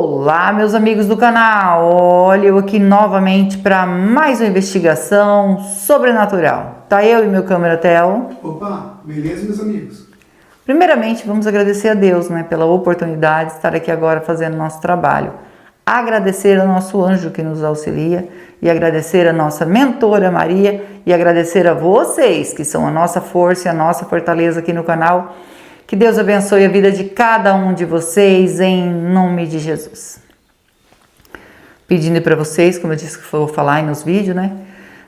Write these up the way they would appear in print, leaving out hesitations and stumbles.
Olá, meus amigos do canal, olha eu aqui novamente para mais uma investigação sobrenatural. Tá eu e meu câmera Theo. Opa, beleza, meus amigos? Primeiramente, vamos agradecer a Deus, pela oportunidade de estar aqui agora fazendo nosso trabalho. Agradecer ao nosso anjo que nos auxilia e agradecer a nossa mentora Maria e agradecer a vocês que são a nossa força e a nossa fortaleza aqui no canal. Que Deus abençoe a vida de cada um de vocês, em nome de Jesus. Pedindo para vocês, como eu disse que vou falar aí nos vídeos,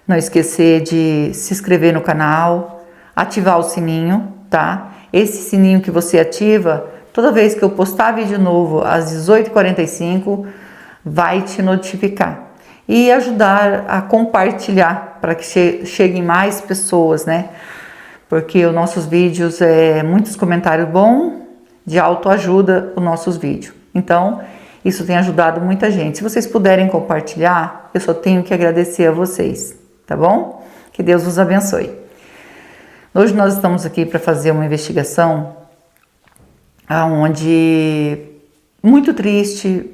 não esquecer de se inscrever no canal, ativar o sininho, tá? Esse sininho que você ativa, toda vez que eu postar vídeo novo às 18h45, vai te notificar. E ajudar a compartilhar para que cheguem mais pessoas, Porque os nossos vídeos, muitos comentários bons, de autoajuda os nossos vídeos. Então, isso tem ajudado muita gente. Se vocês puderem compartilhar, eu só tenho que agradecer a vocês, tá bom? Que Deus vos abençoe. Hoje nós estamos aqui para fazer uma investigação onde, muito triste,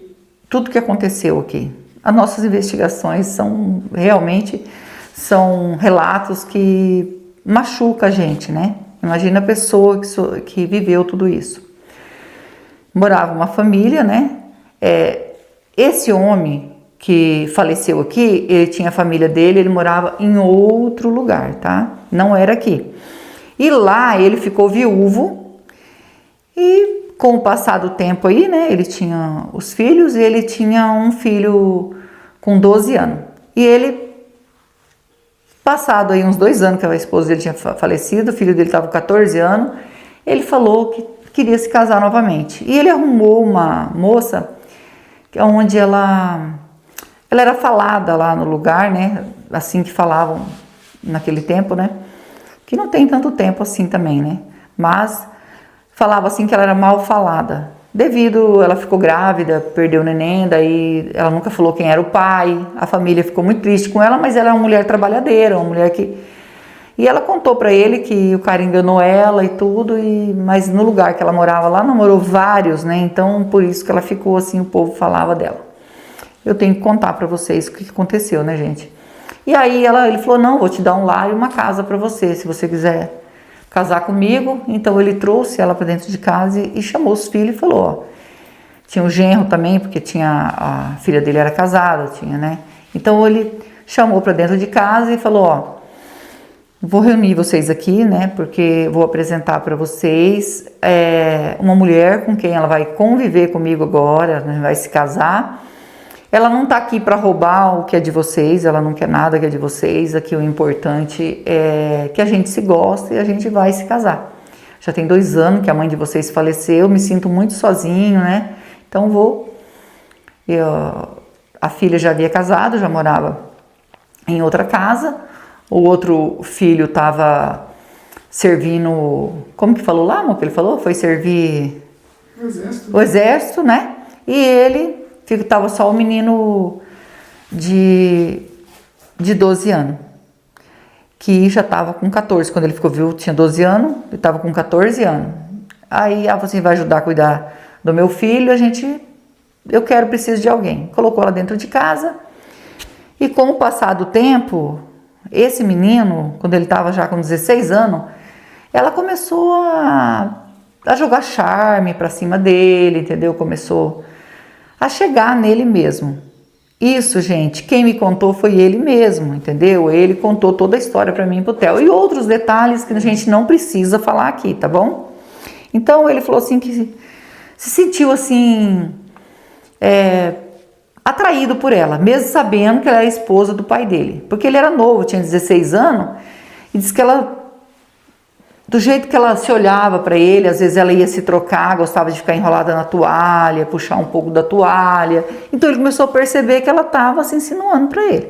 tudo que aconteceu aqui. As nossas investigações são relatos que machuca a gente, Imagina a pessoa que viveu tudo isso. Morava uma família, Esse homem que faleceu aqui, ele tinha a família dele, ele morava em outro lugar, tá? Não era aqui. E lá ele ficou viúvo e com o passar do tempo aí, ele tinha os filhos e ele tinha um filho com 12 anos. E ele, passado aí uns 2 anos que a esposa dele tinha falecido, o filho dele estava com 14 anos, ele falou que queria se casar novamente. E ele arrumou uma moça onde ela era falada lá no lugar, assim que falavam naquele tempo, que não tem tanto tempo assim também, mas falava assim que ela era mal falada. Ela ficou grávida, perdeu o neném, daí ela nunca falou quem era o pai, a família ficou muito triste com ela, mas ela é uma mulher trabalhadeira, uma mulher que... E ela contou pra ele que o cara enganou ela e tudo, mas no lugar que ela morava lá, namorou vários, então por isso que ela ficou assim, o povo falava dela. Eu tenho que contar pra vocês o que aconteceu, gente? E aí ele falou, não, vou te dar um lar e uma casa pra você, se você quiser casar comigo. Então ele trouxe ela para dentro de casa e chamou os filhos e falou, tinha um genro também, porque a filha dele era casada, Então ele chamou para dentro de casa e falou, vou reunir vocês aqui, porque vou apresentar para vocês uma mulher com quem ela vai conviver comigo agora, vai se casar. Ela não está aqui para roubar o que é de vocês, ela não quer nada que é de vocês. Aqui o importante é que a gente se gosta e a gente vai se casar. Já tem 2 anos que a mãe de vocês faleceu, me sinto muito sozinho, Então a filha já havia casado, já morava em outra casa. O outro filho estava servindo, como que falou lá, amor, que ele falou? Foi servir o exército, E ele... Estava só o menino de 12 anos, que já estava com 14. Quando ele ficou viúvo, tinha 12 anos, ele estava com 14 anos. Aí ela falou assim, vai ajudar a cuidar do meu filho, preciso de alguém. Colocou ela dentro de casa e com o passar do tempo, esse menino, quando ele estava já com 16 anos, ela começou a jogar charme para cima dele, entendeu? Começou a chegar nele mesmo. Isso, gente, quem me contou foi ele mesmo, entendeu? Ele contou toda a história para mim e pro Theo. E outros detalhes que a gente não precisa falar aqui, tá bom? Então, ele falou assim que se sentiu assim, atraído por ela, mesmo sabendo que ela era a esposa do pai dele. Porque ele era novo, tinha 16 anos, e disse que do jeito que ela se olhava para ele, às vezes ela ia se trocar, gostava de ficar enrolada na toalha, puxar um pouco da toalha. Então ele começou a perceber que ela estava se insinuando para ele.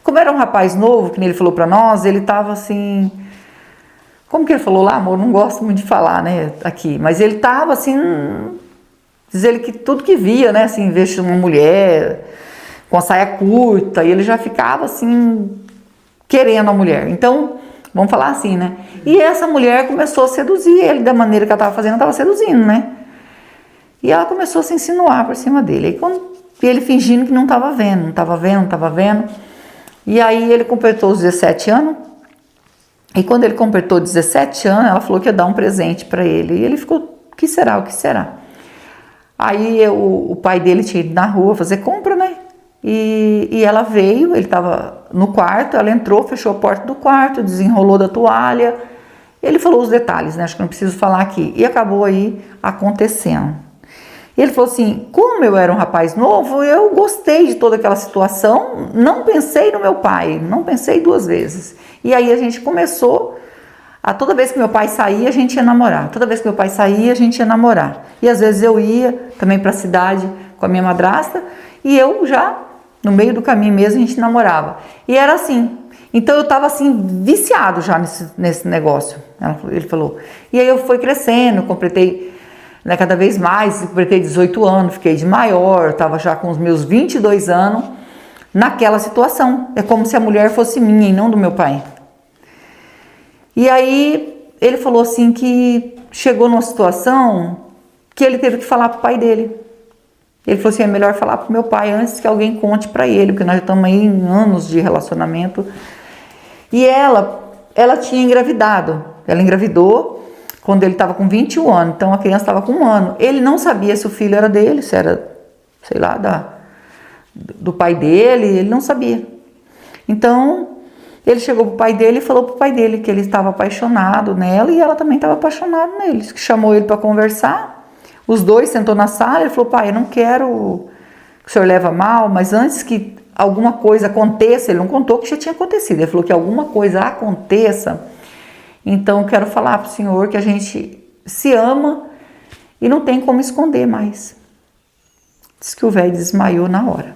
Como era um rapaz novo, que nem ele falou para nós, ele estava assim... Como que ele falou lá, amor? Não gosto muito de falar, aqui. Mas ele estava assim... Diz ele que tudo que via, assim, vestindo uma mulher com a saia curta, e ele já ficava assim, querendo a mulher. Então... Vamos falar assim, E essa mulher começou a seduzir ele da maneira que ela estava fazendo, ela estava seduzindo, E ela começou a se insinuar por cima dele. E ele fingindo que não estava vendo, não estava vendo, não estava vendo. E aí ele completou os 17 anos. E quando ele completou 17 anos, ela falou que ia dar um presente para ele. E ele ficou, o que será, o que será? Aí o pai dele tinha ido na rua fazer compra, né? E ela veio, ele estava no quarto, ela entrou, fechou a porta do quarto, desenrolou da toalha. Ele falou os detalhes, né? Acho que não preciso falar aqui. E acabou aí acontecendo. Ele falou assim, como eu era um rapaz novo, eu gostei de toda aquela situação, não pensei no meu pai, não pensei 2 vezes. E aí a gente começou, toda vez que meu pai saía, a gente ia namorar. Toda vez que meu pai saía, a gente ia namorar. E às vezes eu ia também para a cidade com a minha madrasta, e eu já, no meio do caminho mesmo, a gente namorava. E era assim. Então eu estava assim, viciado já nesse negócio, ele falou. E aí eu fui crescendo, completei... cada vez mais, completei 18 anos, fiquei de maior, estava já com os meus 22 anos, naquela situação. É como se a mulher fosse minha e não do meu pai. E aí ele falou assim que chegou numa situação que ele teve que falar pro pai dele. Ele falou assim, é melhor falar pro meu pai antes que alguém conte para ele, porque nós já estamos aí em anos de relacionamento. E ela tinha engravidado, ela engravidou quando ele estava com 21 anos, então a criança estava com 1 ano. Ele não sabia se o filho era dele, se era, sei lá, do pai dele, ele não sabia. Então, ele chegou pro pai dele e falou pro pai dele que ele estava apaixonado nela e ela também estava apaixonada nele. Chamou ele para conversar, os dois sentou na sala, ele falou, pai, eu não quero que o senhor leve a mal, mas antes que alguma coisa aconteça, ele não contou que já tinha acontecido, ele falou que alguma coisa aconteça, então eu quero falar para o senhor que a gente se ama e não tem como esconder mais. Diz que o velho desmaiou na hora,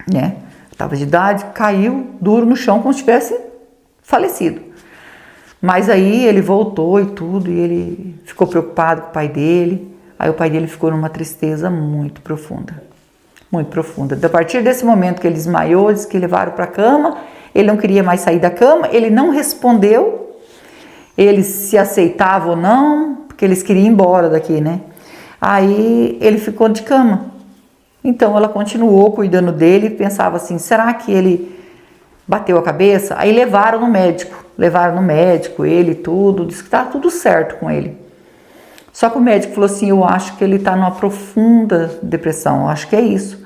né? Estava de idade, caiu duro no chão como se tivesse falecido. Mas aí ele voltou e tudo, e ele ficou preocupado com o pai dele. Aí o pai dele ficou numa tristeza muito profunda. Muito profunda. A partir desse momento que ele desmaiou, disse que levaram para a cama, ele não queria mais sair da cama, ele não respondeu, eles se aceitavam ou não, porque eles queriam ir embora daqui, né? Aí ele ficou de cama. Então ela continuou cuidando dele, pensava assim, será que ele bateu a cabeça? Aí levaram no médico, ele e tudo, disse que tá tudo certo com ele. Só que o médico falou assim, eu acho que ele está numa profunda depressão, eu acho que é isso.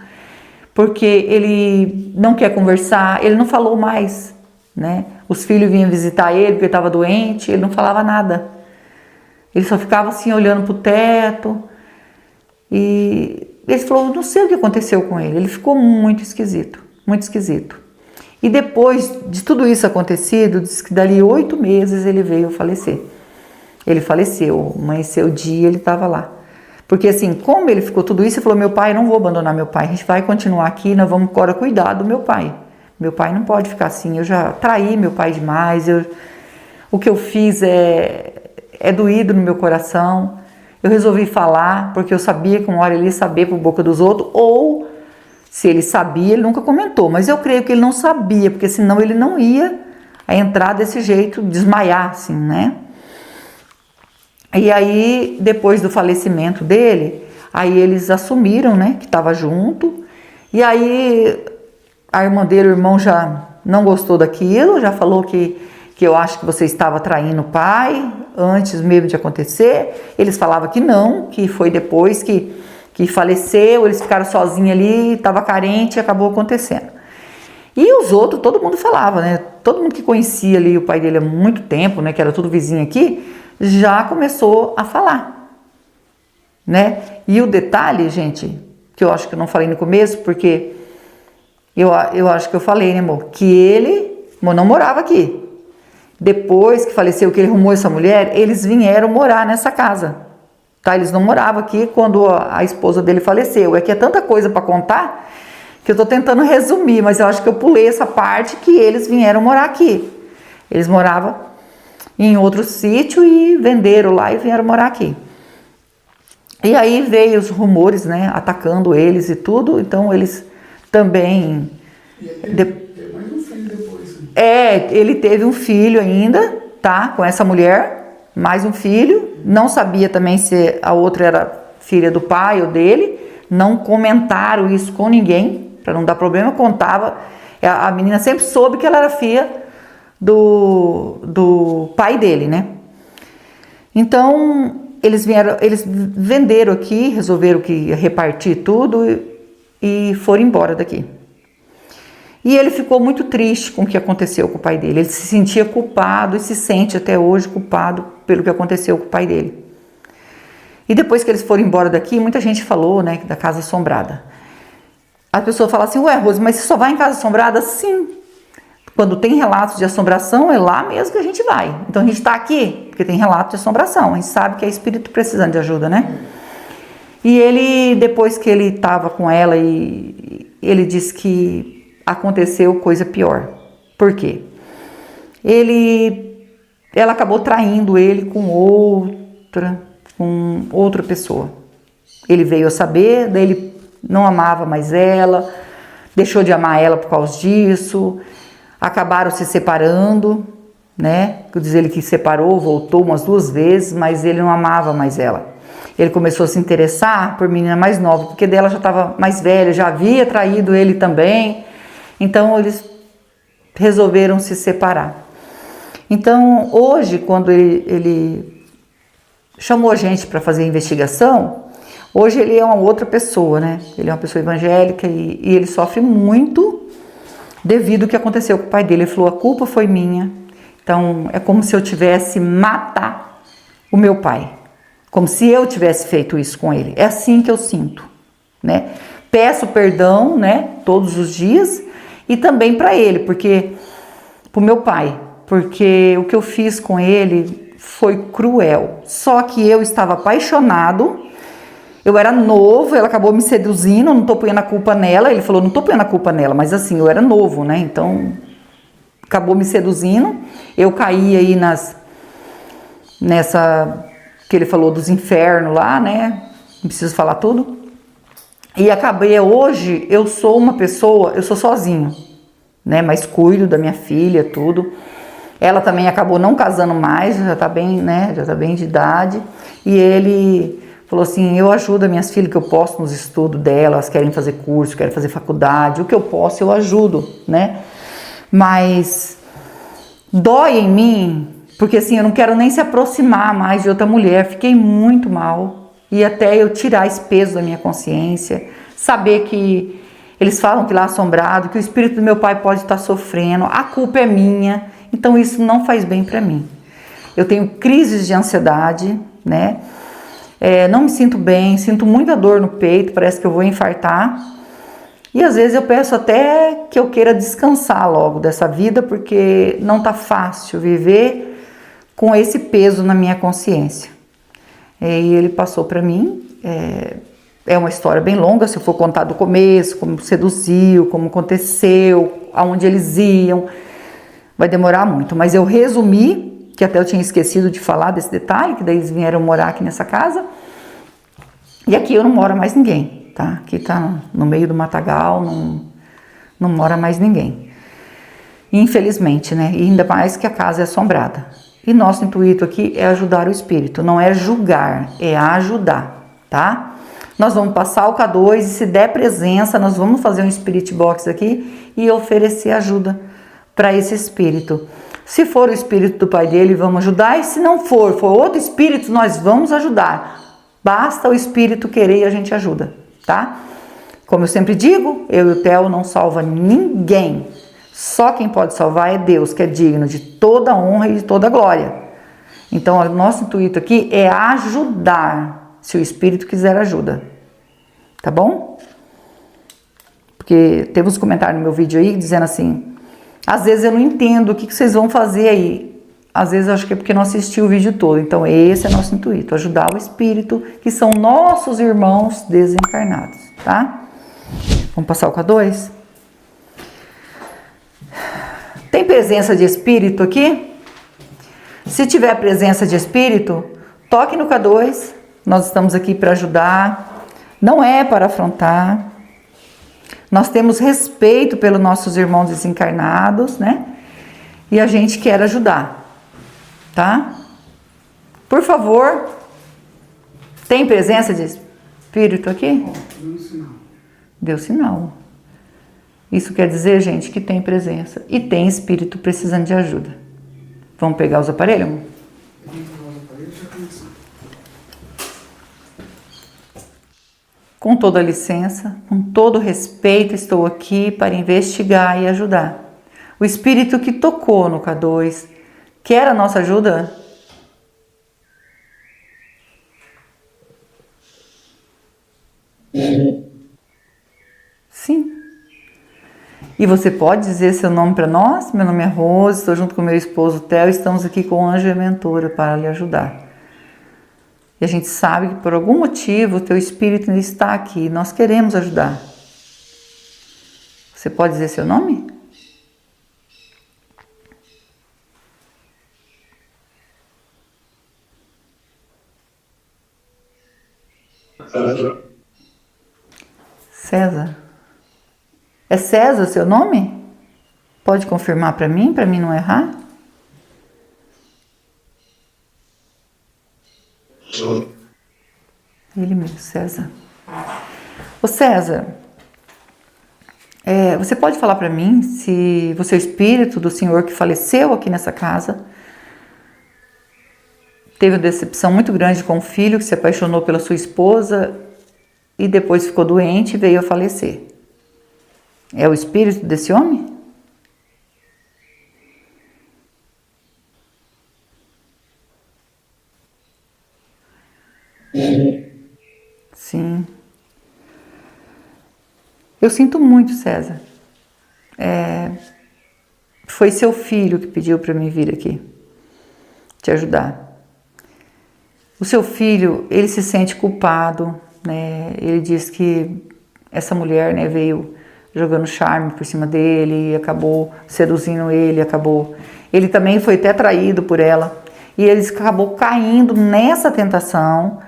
Porque ele não quer conversar, ele não falou mais, né? Os filhos vinham visitar ele porque ele estava doente, ele não falava nada. Ele só ficava assim olhando para o teto. E ele falou, não sei o que aconteceu com ele. Ele ficou muito esquisito, muito esquisito. E depois de tudo isso acontecido, diz que dali 8 meses ele veio falecer. Ele faleceu, amanheceu o dia, ele estava lá. Porque assim, como ele ficou tudo isso, ele falou, meu pai, eu não vou abandonar meu pai, a gente vai continuar aqui, nós vamos agora cuidar do meu pai. Meu pai não pode ficar assim, eu já traí meu pai demais, o que eu fiz é doído no meu coração. Eu resolvi falar, porque eu sabia que uma hora ele ia saber por boca dos outros, ou se ele sabia, ele nunca comentou, mas eu creio que ele não sabia, porque senão ele não ia entrar desse jeito, desmaiar assim, né? E aí, depois do falecimento dele, aí eles assumiram, né, que estava junto, e aí a irmã dele, o irmão já não gostou daquilo, já falou que eu acho que você estava traindo o pai, antes mesmo de acontecer. Eles falavam que não, que foi depois que faleceu, eles ficaram sozinhos ali, estava carente e acabou acontecendo. E os outros, todo mundo falava, né, todo mundo que conhecia ali o pai dele há muito tempo, né, que era tudo vizinho aqui, já começou a falar, né? E o detalhe, gente, que eu acho que eu não falei no começo, porque eu acho que eu falei, né, amor, que ele não morava aqui. Depois que faleceu, que ele arrumou essa mulher, eles vieram morar nessa casa, tá? Eles não moravam aqui quando a esposa dele faleceu. É que é tanta coisa para contar que eu tô tentando resumir, mas eu acho que eu pulei essa parte que eles vieram morar aqui. Eles moravam em outro sítio e venderam lá e vieram morar aqui. E aí veio os rumores, né, atacando eles e tudo, então eles também... Teve mais um filho depois. Ele teve um filho ainda, tá, com essa mulher, mais um filho, não sabia também se a outra era filha do pai ou dele, não comentaram isso com ninguém, para não dar problema, contava, a menina sempre soube que ela era filha do pai dele, né? Então, eles venderam aqui, resolveram que ia repartir tudo e foram embora daqui. E ele ficou muito triste com o que aconteceu com o pai dele. Ele se sentia culpado e se sente até hoje culpado pelo que aconteceu com o pai dele. E depois que eles foram embora daqui, muita gente falou, né, da casa assombrada. A pessoa fala assim, ué, Rose, mas você só vai em casa assombrada? Sim. Quando tem relatos de assombração, é lá mesmo que a gente vai. Então a gente está aqui, porque tem relato de assombração. A gente sabe que é espírito precisando de ajuda, né? E ele, depois que ele estava com ela, ele disse que aconteceu coisa pior. Por quê? Ela acabou traindo ele com outra pessoa. Ele veio a saber, daí ele não amava mais ela, deixou de amar ela por causa disso, acabaram se separando, né? Quer dizer, ele que separou, voltou umas 2 vezes, mas ele não amava mais ela. Ele começou a se interessar por menina mais nova, porque dela já estava mais velha, já havia traído ele também. Então eles resolveram se separar. Então hoje, quando ele chamou a gente para fazer a investigação, hoje ele é uma outra pessoa, né? Ele é uma pessoa evangélica e ele sofre muito devido ao que aconteceu com o pai dele. Ele falou, a culpa foi minha. Então é como se eu tivesse matar o meu pai. Como se eu tivesse feito isso com ele. É assim que eu sinto, né? Peço perdão, né? Todos os dias. E também para ele, pro meu pai, porque o que eu fiz com ele foi cruel. Só que eu estava apaixonado, eu era novo, ela acabou me seduzindo, não tô ponhando a culpa nela. Ele falou, não tô ponhando a culpa nela, mas assim, eu era novo, né? Então, acabou me seduzindo. Eu caí aí nessa que ele falou dos infernos lá, né? Não preciso falar tudo. E acabei, hoje eu sou uma pessoa, eu sou sozinho, né? Mas cuido da minha filha, tudo. Ela também acabou não casando mais, já tá bem, né? Já tá bem de idade. E ele falou assim, eu ajudo as minhas filhas que eu posso nos estudos delas, elas querem fazer curso, querem fazer faculdade, o que eu posso eu ajudo, né? Mas dói em mim, porque assim, eu não quero nem se aproximar mais de outra mulher, fiquei muito mal. E até eu tirar esse peso da minha consciência, saber que eles falam que lá assombrado, que o espírito do meu pai pode estar sofrendo, a culpa é minha, então isso não faz bem para mim. Eu tenho crises de ansiedade, né? Não me sinto bem, sinto muita dor no peito, parece que eu vou infartar. E às vezes eu peço até que eu queira descansar logo dessa vida, porque não tá fácil viver com esse peso na minha consciência. E ele passou para mim, é uma história bem longa, se eu for contar do começo, como seduziu, como aconteceu, aonde eles iam, vai demorar muito. Mas eu resumi, que até eu tinha esquecido de falar desse detalhe, que daí eles vieram morar aqui nessa casa. E aqui eu não moro mais ninguém, tá? Aqui tá no meio do matagal, não mora mais ninguém. Infelizmente, né? E ainda mais que a casa é assombrada. E nosso intuito aqui é ajudar o espírito, não é julgar, é ajudar, tá? Nós vamos passar o K2 e se der presença, nós vamos fazer um Spirit Box aqui e oferecer ajuda para esse espírito. Se for o espírito do pai dele, vamos ajudar, e se não for outro espírito, nós vamos ajudar. Basta o espírito querer e a gente ajuda, tá? Como eu sempre digo, eu e o Theo não salva ninguém. Só quem pode salvar é Deus, que é digno de toda honra e de toda glória. Então, o nosso intuito aqui é ajudar, se o espírito quiser ajuda. Tá bom? Porque teve uns comentários no meu vídeo aí dizendo assim, às vezes eu não entendo o que vocês vão fazer aí. Às vezes eu acho que é porque não assisti o vídeo todo. Então, esse é nosso intuito, ajudar o espírito, que são nossos irmãos desencarnados, tá? Vamos passar o K2? Tem presença de espírito aqui? Se tiver presença de espírito, toque no K2. Nós estamos aqui para ajudar. Não é para afrontar. Nós temos respeito pelos nossos irmãos desencarnados, né? E a gente quer ajudar, tá? Por favor, tem presença de espírito aqui? Ó, dando sinal. Deu sinal. Isso quer dizer, gente, que tem presença. E tem espírito precisando de ajuda. Vamos pegar os aparelhos, amor? Vamos pegar os aparelhos e já começar. Com toda a licença, com todo o respeito, estou aqui para investigar e ajudar. O espírito que tocou no K2 quer a nossa ajuda? Sim. E você pode dizer seu nome para nós? Meu nome é Rose, estou junto com meu esposo Theo, estamos aqui com o Anjo e a Mentora para lhe ajudar. E a gente sabe que por algum motivo o teu espírito ainda está aqui, nós queremos ajudar. Você pode dizer seu nome? César. É César seu nome? Pode confirmar para mim não errar? Ele mesmo, César. Ô César, você pode falar para mim se você é o espírito do senhor que faleceu aqui nessa casa, teve uma decepção muito grande com o filho, que se apaixonou pela sua esposa e depois ficou doente e veio a falecer. É o espírito desse homem? Sim. Eu sinto muito, César. Foi seu filho que pediu para mim vir aqui te ajudar. O seu filho, ele se sente culpado, né? Ele diz que essa mulher, né, veio jogando charme por cima dele e acabou seduzindo ele, Ele também foi até traído por ela e ele acabou caindo nessa tentação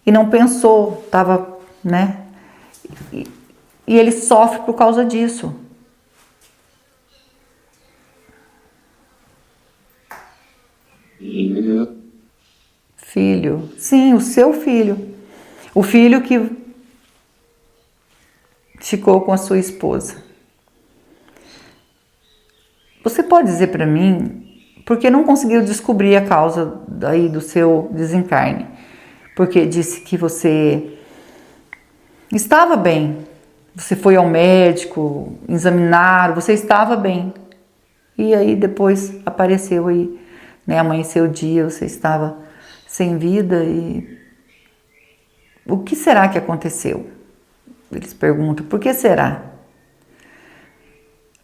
e não pensou, estava, né? E ele sofre por causa disso. Filho, sim, o seu filho. O filho que ficou com a sua esposa. Você pode dizer para mim, porque não conseguiu descobrir a causa daí do seu desencarne? Porque disse que você estava bem. Você foi ao médico, examinaram, você estava bem. E aí depois apareceu aí, né, amanheceu o dia, você estava sem vida e o que será que aconteceu? Eles perguntam, por que será?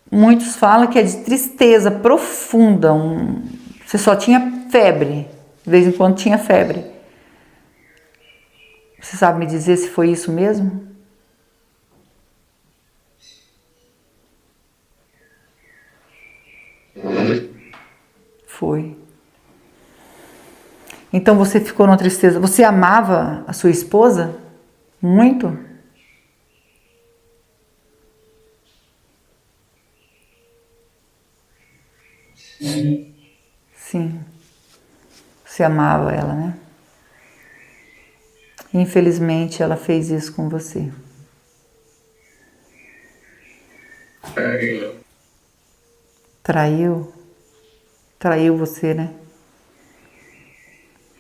Muitos falam que é de tristeza profunda, você só tinha febre, de vez em quando tinha febre. Você sabe me dizer se foi isso mesmo? Foi. Então você ficou numa tristeza. Você amava a sua esposa? Muito? Sim. Você amava ela, né? Infelizmente ela fez isso com você. Traiu? Traiu você, né?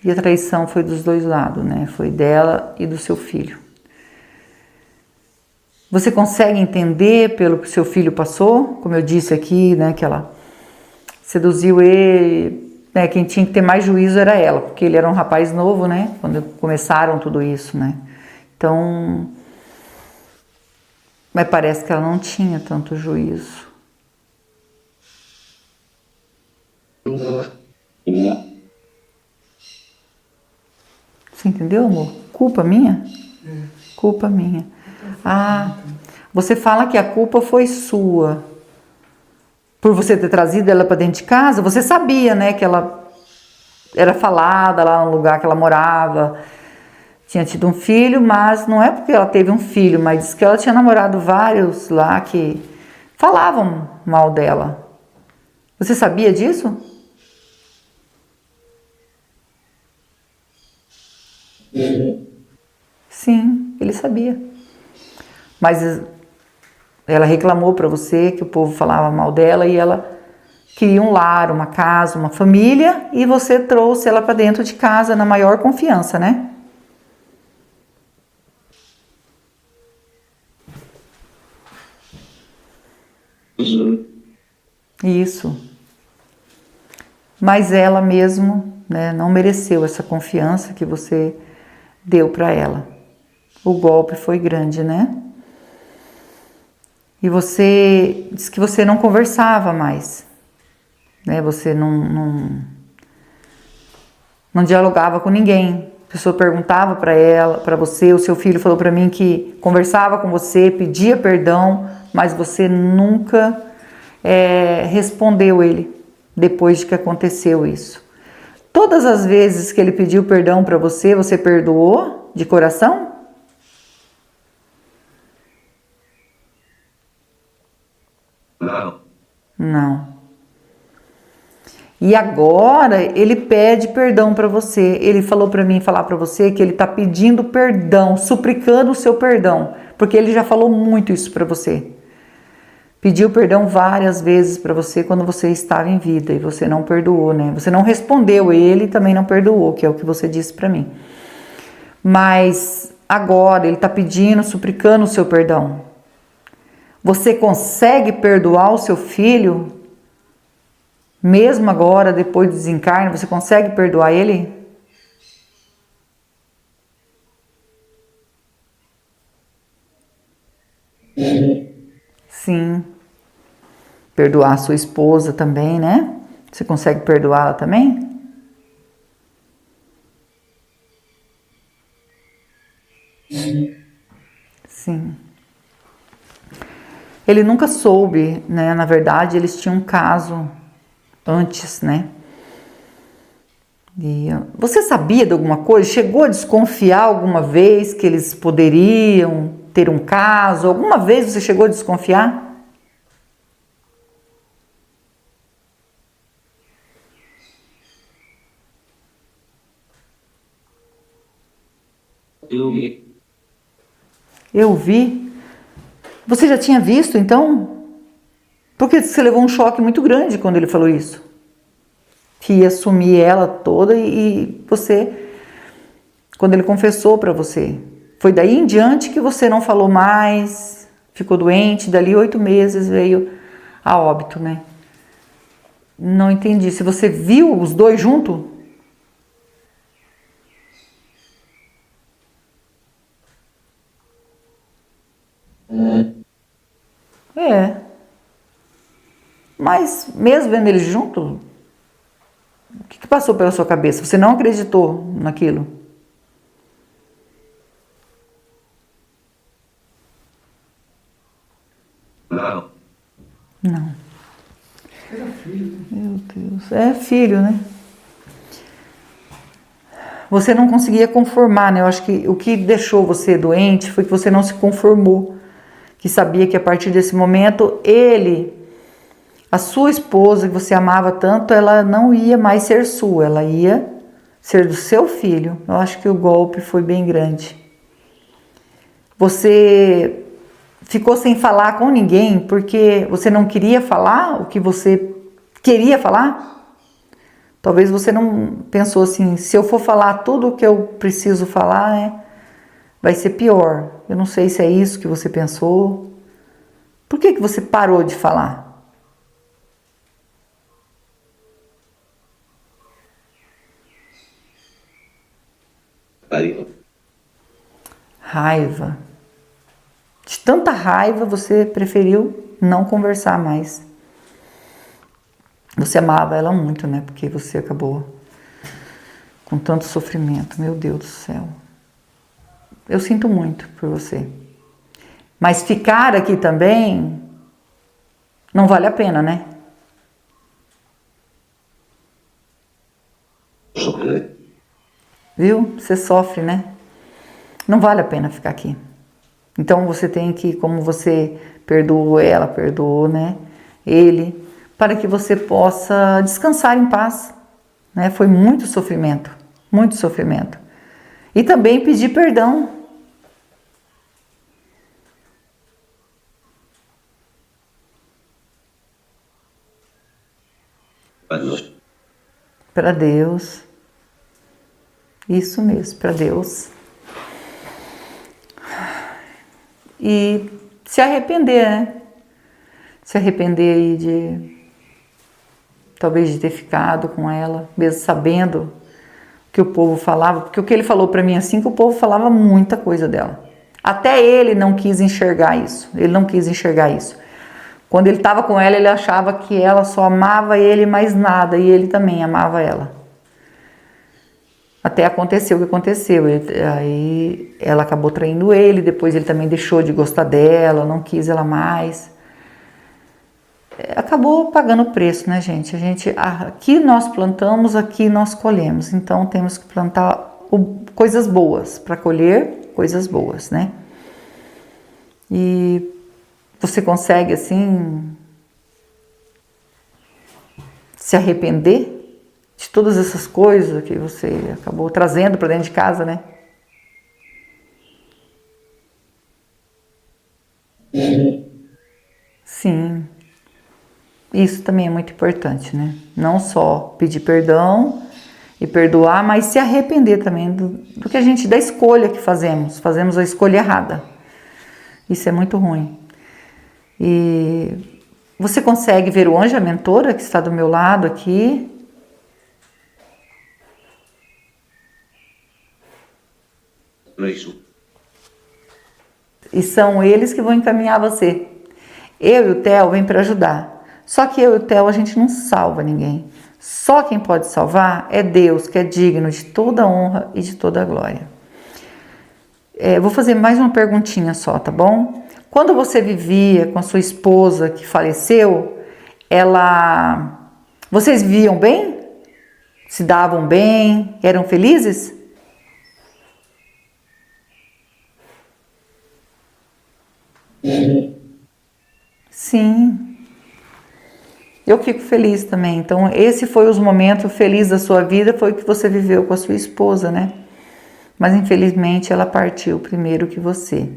E a traição foi dos dois lados, né? Foi dela e do seu filho. Você consegue entender pelo que seu filho passou? Como eu disse aqui, né? Que ela seduziu ele, né? Quem tinha que ter mais juízo era ela, porque ele era um rapaz novo, né? Quando começaram tudo isso, né? Então, mas parece que ela não tinha tanto juízo. Você entendeu, amor? Culpa minha? Culpa minha. Ah, você fala que a culpa foi sua. Por você ter trazido ela para dentro de casa, você sabia, né, que ela era falada lá no lugar que ela morava, tinha tido um filho, mas não é porque ela teve um filho, mas diz que ela tinha namorado vários lá que falavam mal dela. Você sabia disso? Sim, ele sabia. Mas ela reclamou para você que o povo falava mal dela e ela queria um lar, uma casa, uma família, e você trouxe ela para dentro de casa na maior confiança, né? Isso. Mas ela mesmo, né, não mereceu essa confiança que você deu para ela. O golpe foi grande, né? E você disse que você não conversava mais, né? Você não dialogava com ninguém. A pessoa perguntava para ela, para você, o seu filho falou para mim que conversava com você, pedia perdão, mas você nunca respondeu ele depois de que aconteceu isso. Todas as vezes que ele pediu perdão para você, você perdoou de coração? Não. Não. E agora ele pede perdão para você. Ele falou para mim falar para você que ele está pedindo perdão, suplicando o seu perdão, porque ele já falou muito isso para você. Pediu perdão várias vezes para você quando você estava em vida e você não perdoou, né? Você não respondeu ele e também não perdoou, que é o que você disse para mim. Mas agora ele está pedindo, suplicando o seu perdão. Você consegue perdoar o seu filho? Mesmo agora, depois do desencarne, você consegue perdoar ele? Sim. Perdoar a sua esposa também, né? Você consegue perdoá-la também? Sim. Ele nunca soube, né? Na verdade, eles tinham um caso antes, né? E você sabia de alguma coisa? Chegou a desconfiar alguma vez que eles poderiam ter um caso? Alguma vez você chegou a desconfiar? Eu vi. Eu vi. Você já tinha visto, então? Porque você levou um choque muito grande quando ele falou isso. Que ia sumir ela toda e você... Quando ele confessou para você. Foi daí em diante que você não falou mais, ficou doente, dali 8 meses veio a óbito, né? Não entendi. Se você viu os dois juntos? É. Mas mesmo vendo eles juntos, o que passou pela sua cabeça? Você não acreditou naquilo? Não. Não. Era filho, né? Meu Deus. É filho, né? Você não conseguia conformar, né? Eu acho que o que deixou você doente foi que você não se conformou. Que sabia que a partir desse momento, ele, a sua esposa que você amava tanto, ela não ia mais ser sua, ela ia ser do seu filho. Eu acho que o golpe foi bem grande. Você ficou sem falar com ninguém porque você não queria falar o que você queria falar? Talvez você não pensou assim, se eu for falar tudo o que eu preciso falar, né, vai ser pior. Eu não sei se é isso que você pensou. Por que você parou de falar? Raiva. De tanta raiva, você preferiu não conversar mais. Você amava ela muito, né? Porque você acabou com tanto sofrimento. Meu Deus do céu. Eu sinto muito por você. Mas ficar aqui também não vale a pena, né? Viu? Você sofre, né? Não vale a pena ficar aqui. Então você tem que, como você perdoou ela, perdoou, né? Ele, para que você possa descansar em paz, né? Foi muito sofrimento, muito sofrimento. E também pedir perdão, anos, Para Deus. Isso mesmo, para Deus. E se arrepender, né? Se arrepender aí de talvez de ter ficado com ela, mesmo sabendo que o povo falava, porque o que ele falou para mim assim, que o povo falava muita coisa dela. Até ele não quis enxergar isso. Ele não quis enxergar isso. Quando ele estava com ela, ele achava que ela só amava ele mais nada, e ele também amava ela. Até aconteceu o que aconteceu. Aí ela acabou traindo ele, depois ele também deixou de gostar dela, não quis ela mais. Acabou pagando o preço, né, gente? Aqui nós plantamos, aqui nós colhemos. Então temos que plantar coisas boas para colher coisas boas, né? E você consegue assim se arrepender de todas essas coisas que você acabou trazendo para dentro de casa, né? Sim. Isso também é muito importante, né? Não só pedir perdão e perdoar, mas se arrepender também do que a gente, da escolha que fazemos. Fazemos a escolha errada. Isso é muito ruim. E você consegue ver o anjo, a mentora que está do meu lado aqui? isso, E são eles que vão encaminhar você. Eu e o Theo vêm para ajudar. Só que eu e o Theo, a gente não salva ninguém. Só quem pode salvar é Deus, que é digno de toda honra e de toda glória. Vou fazer mais uma perguntinha só, tá bom? Quando você vivia com a sua esposa que faleceu, vocês viviam bem? Se davam bem? Eram felizes? Sim. Eu fico feliz também. Então, esse foi os momentos felizes da sua vida, foi o que você viveu com a sua esposa, né? Mas, infelizmente, ela partiu primeiro que você.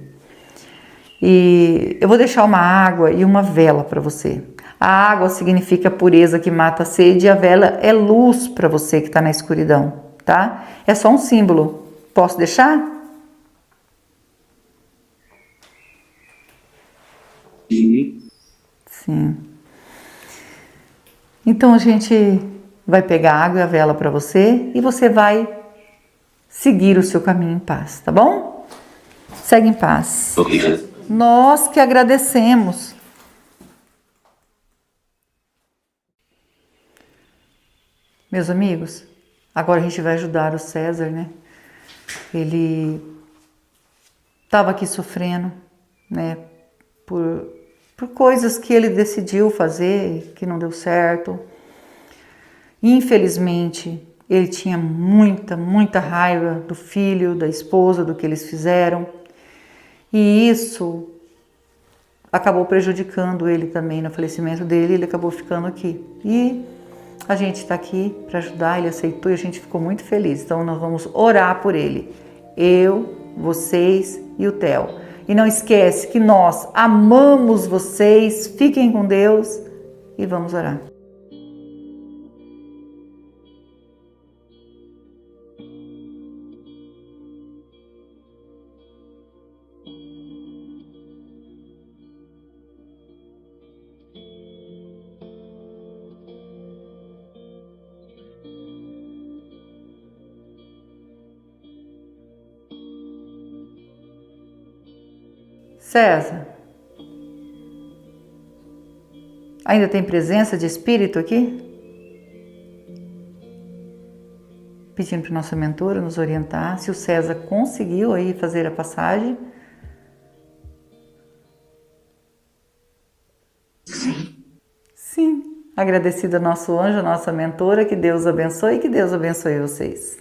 E eu vou deixar uma água e uma vela para você. A água significa pureza que mata a sede e a vela é luz para você que está na escuridão, tá? É só um símbolo. Posso deixar? e Sim. Então a gente vai pegar a água e a vela para você e você vai seguir o seu caminho em paz, tá bom? Segue em paz. obrigado. Nós que agradecemos. Meus amigos, agora a gente vai ajudar o César, né? Ele estava aqui sofrendo, né? Por coisas que ele decidiu fazer que não deu certo. Infelizmente, ele tinha muita raiva do filho, da esposa, do que eles fizeram. E isso acabou prejudicando ele também no falecimento dele, ele acabou ficando aqui. E a gente está aqui para ajudar, ele aceitou e a gente ficou muito feliz. Então nós vamos orar por ele. Eu, vocês e o Theo. E não esquece que nós amamos vocês, fiquem com Deus e vamos orar. César, ainda tem presença de espírito aqui? Pedindo para nossa mentora nos orientar se o César conseguiu aí fazer a passagem. Sim. Agradecida ao nosso anjo, a nossa mentora, que Deus abençoe e que Deus abençoe vocês.